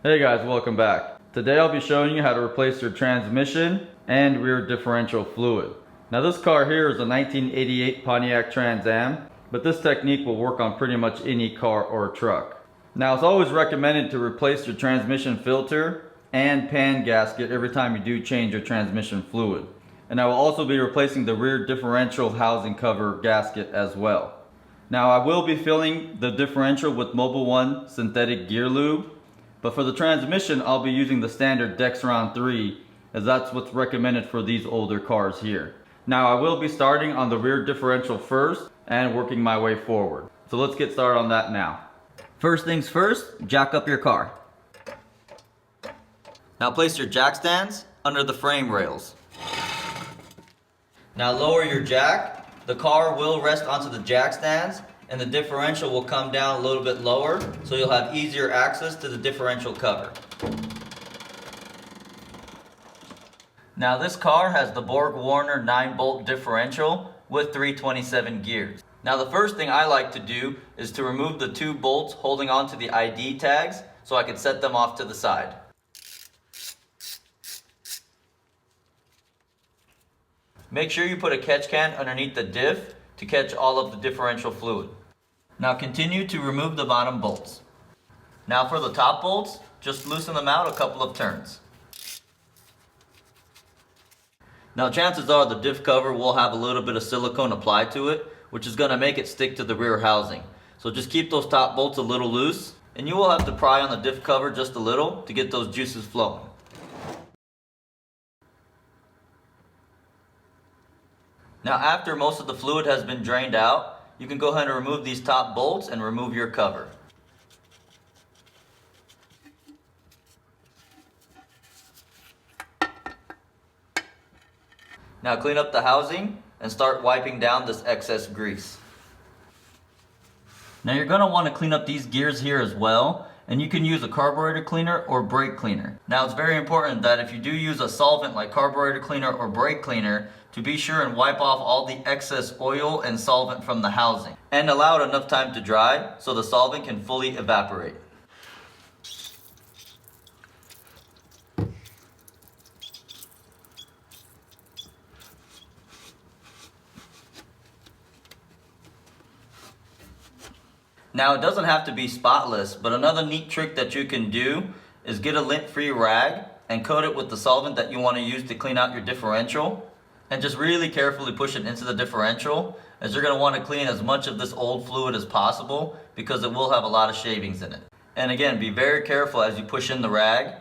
Hey guys, welcome back. Today I'll be showing you how to replace your transmission and rear differential fluid. Now this car here is a 1988 Pontiac Trans Am, but this technique will work on pretty much any car or truck. Now it's always recommended to replace your transmission filter and pan gasket every time you do change your transmission fluid. And I will also be replacing the rear differential housing cover gasket as well. Now I will be filling the differential with Mobil 1 synthetic gear lube, but for the transmission I'll be using the standard Dexron 3 as that's what's recommended for these older cars here. Now I will be starting on the rear differential first and working my way forward. So let's get started on that now. First things first, jack up your car. Now place your jack stands under the frame rails. Now lower your jack. The car will rest onto the jack stands and the differential will come down a little bit lower, so you'll have easier access to the differential cover. Now this car has the Borg-Warner 9-bolt differential with 327 gears. Now the first thing I like to do is to remove the 2 bolts holding onto the ID tags so I can set them off to the side. Make sure you put a catch can underneath the diff to catch all of the differential fluid. Now continue to remove the bottom bolts. Now for the top bolts, just loosen them out a couple of turns. Now chances are the diff cover will have a little bit of silicone applied to it, which is going to make it stick to the rear housing. So just keep those top bolts a little loose, and you will have to pry on the diff cover just a little to get those juices flowing. Now after most of the fluid has been drained out, you can go ahead and remove these top bolts and remove your cover. Now clean up the housing and start wiping down this excess grease. Now you're going to want to clean up these gears here as well, and you can use a carburetor cleaner or brake cleaner. Now it's very important that if you do use a solvent like carburetor cleaner or brake cleaner, to be sure and wipe off all the excess oil and solvent from the housing and allow it enough time to dry so the solvent can fully evaporate. Now it doesn't have to be spotless, but another neat trick that you can do is get a lint-free rag and coat it with the solvent that you want to use to clean out your differential. And just really carefully push it into the differential, as you're going to want to clean as much of this old fluid as possible because it will have a lot of shavings in it. And again, be very careful as you push in the rag.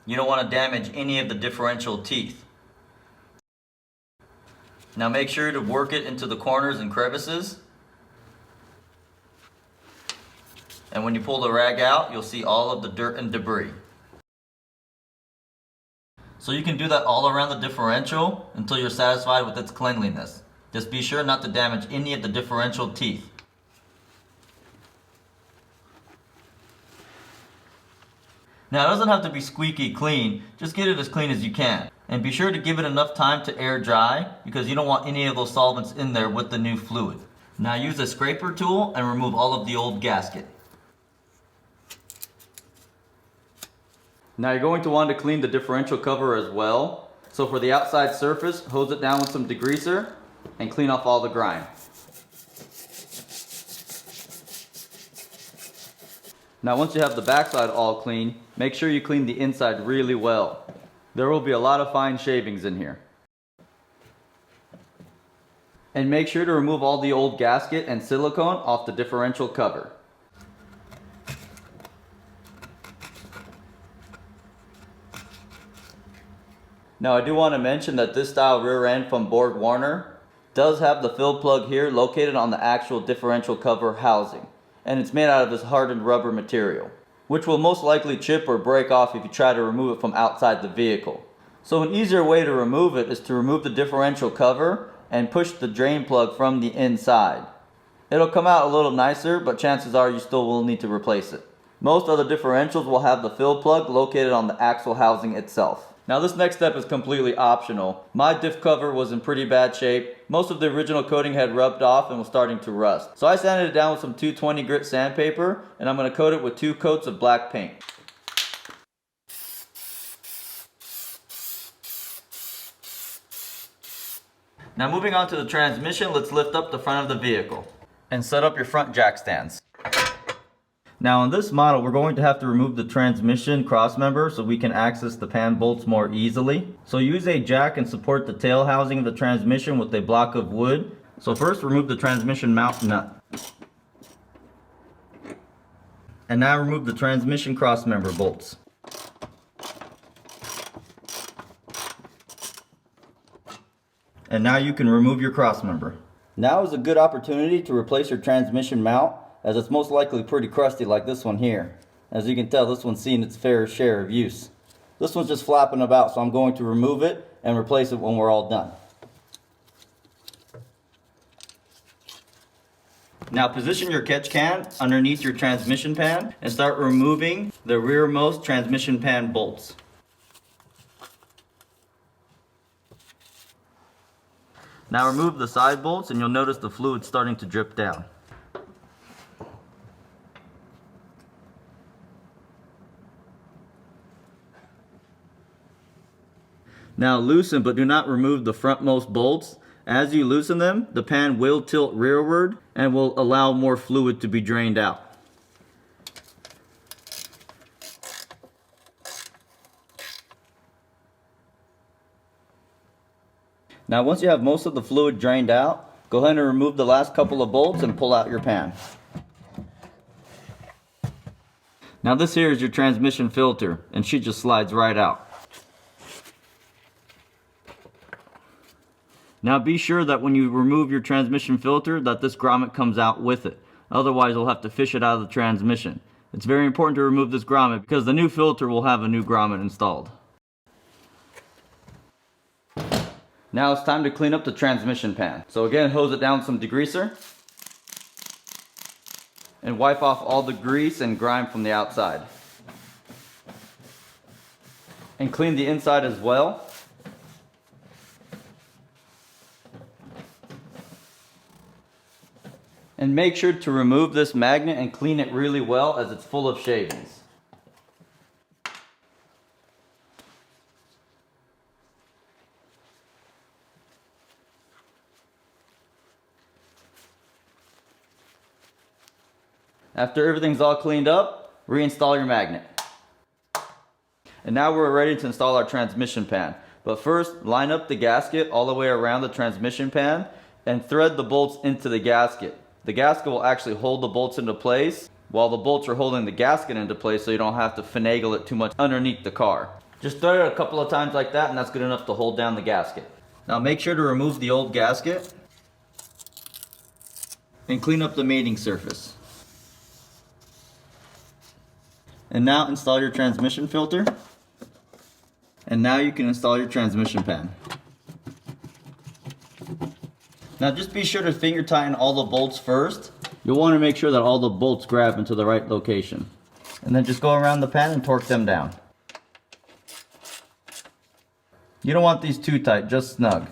You don't want to damage any of the differential teeth. Now make sure to work it into the corners and crevices. And when you pull the rag out, you'll see all of the dirt and debris. So you can do that all around the differential until you're satisfied with its cleanliness. Just be sure not to damage any of the differential teeth. Now it doesn't have to be squeaky clean, just get it as clean as you can. And be sure to give it enough time to air dry because you don't want any of those solvents in there with the new fluid. Now use a scraper tool and remove all of the old gasket. Now you're going to want to clean the differential cover as well. So for the outside surface, hose it down with some degreaser and clean off all the grime. Now once you have the backside all clean, make sure you clean the inside really well. There will be a lot of fine shavings in here. And make sure to remove all the old gasket and silicone off the differential cover. Now I do want to mention that this style rear end from Borg-Warner does have the fill plug here located on the actual differential cover housing. And it's made out of this hardened rubber material, which will most likely chip or break off if you try to remove it from outside the vehicle. So an easier way to remove it is to remove the differential cover and push the drain plug from the inside. It'll come out a little nicer, but chances are you still will need to replace it. Most other differentials will have the fill plug located on the axle housing itself. Now this next step is completely optional. My diff cover was in pretty bad shape. Most of the original coating had rubbed off and was starting to rust. So I sanded it down with some 220 grit sandpaper and I'm going to coat it with 2 coats of black paint. Now moving on to the transmission, let's lift up the front of the vehicle and set up your front jack stands. Now on this model, we're going to have to remove the transmission crossmember so we can access the pan bolts more easily. So use a jack and support the tail housing of the transmission with a block of wood. So first remove the transmission mount nut. And now remove the transmission crossmember bolts. And now you can remove your crossmember. Now is a good opportunity to replace your transmission mount, as it's most likely pretty crusty like this one here. As you can tell, this one's seen its fair share of use. This one's just flapping about, so I'm going to remove it and replace it when we're all done. Now position your catch can underneath your transmission pan and start removing the rearmost transmission pan bolts. Now remove the side bolts and you'll notice the fluid starting to drip down. Now loosen, but do not remove the frontmost bolts. As you loosen them, the pan will tilt rearward and will allow more fluid to be drained out. Now once you have most of the fluid drained out, go ahead and remove the last couple of bolts and pull out your pan. Now this here is your transmission filter, and she just slides right out. Now be sure that when you remove your transmission filter that this grommet comes out with it. Otherwise you'll have to fish it out of the transmission. It's very important to remove this grommet because the new filter will have a new grommet installed. Now it's time to clean up the transmission pan. So again, hose it down with some degreaser and wipe off all the grease and grime from the outside. And clean the inside as well. And make sure to remove this magnet and clean it really well as it's full of shavings. After everything's all cleaned up, reinstall your magnet. And now we're ready to install our transmission pan. But first, line up the gasket all the way around the transmission pan and thread the bolts into the gasket. The gasket will actually hold the bolts into place while the bolts are holding the gasket into place, so you don't have to finagle it too much underneath the car. Just thread it a couple of times like that and that's good enough to hold down the gasket. Now make sure to remove the old gasket and clean up the mating surface. And now install your transmission filter. And now you can install your transmission pan. Now just be sure to finger tighten all the bolts first. You'll want to make sure that all the bolts grab into the right location. And then just go around the pan and torque them down. You don't want these too tight, just snug.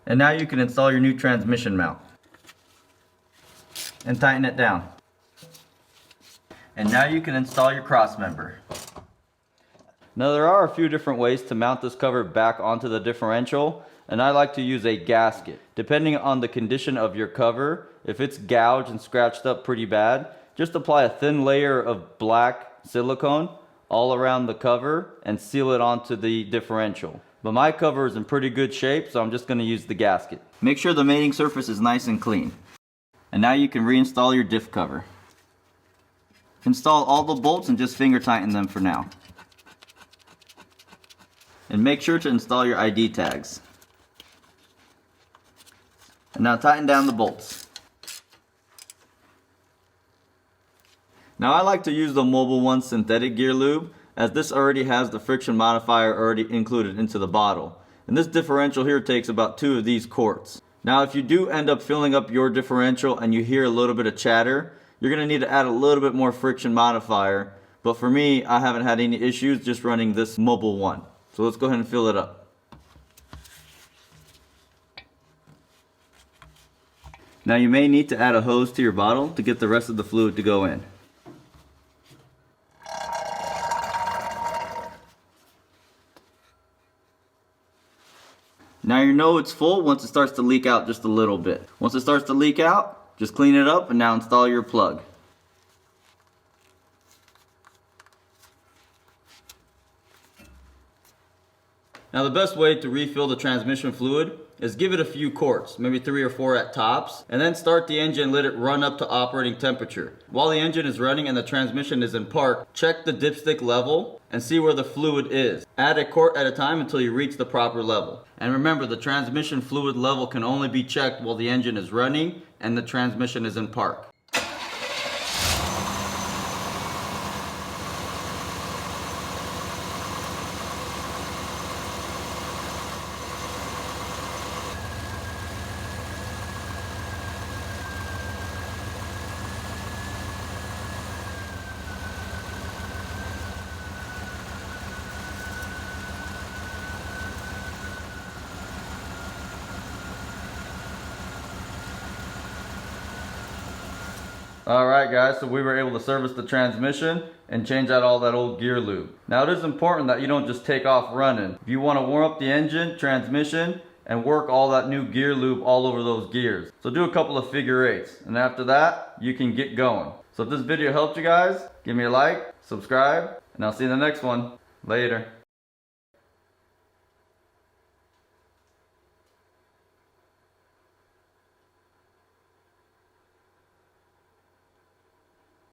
And now you can install your new transmission mount. And tighten it down. And now you can install your cross member. Now there are a few different ways to mount this cover back onto the differential, and I like to use a gasket. Depending on the condition of your cover, if it's gouged and scratched up pretty bad, just apply a thin layer of black silicone all around the cover and seal it onto the differential. But my cover is in pretty good shape, so I'm just going to use the gasket. Make sure the mating surface is nice and clean. And now you can reinstall your diff cover. Install all the bolts and just finger tighten them for now. And make sure to install your ID tags. And now tighten down the bolts. Now I like to use the Mobil 1 synthetic gear lube, as this already has the friction modifier already included into the bottle. And this differential here takes about 2 of these quarts. Now if you do end up filling up your differential and you hear a little bit of chatter, you're going to need to add a little bit more friction modifier. But for me, I haven't had any issues just running this Mobil 1. So let's go ahead and fill it up. Now you may need to add a hose to your bottle to get the rest of the fluid to go in. Now you know it's full once it starts to leak out just a little bit. Once it starts to leak out, just clean it up and now install your plug. Now the best way to refill the transmission fluid is give it a few quarts, maybe 3 or 4 at tops, and then start the engine and let it run up to operating temperature. While the engine is running and the transmission is in park, check the dipstick level and see where the fluid is. Add a quart at a time until you reach the proper level. And remember, the transmission fluid level can only be checked while the engine is running and the transmission is in park. Alright guys, so we were able to service the transmission and change out all that old gear lube. Now it is important that you don't just take off running. If you want to warm up the engine, transmission, and work all that new gear lube all over those gears. So do a couple of figure eights, and after that, you can get going. So if this video helped you guys, give me a like, subscribe, and I'll see you in the next one. Later.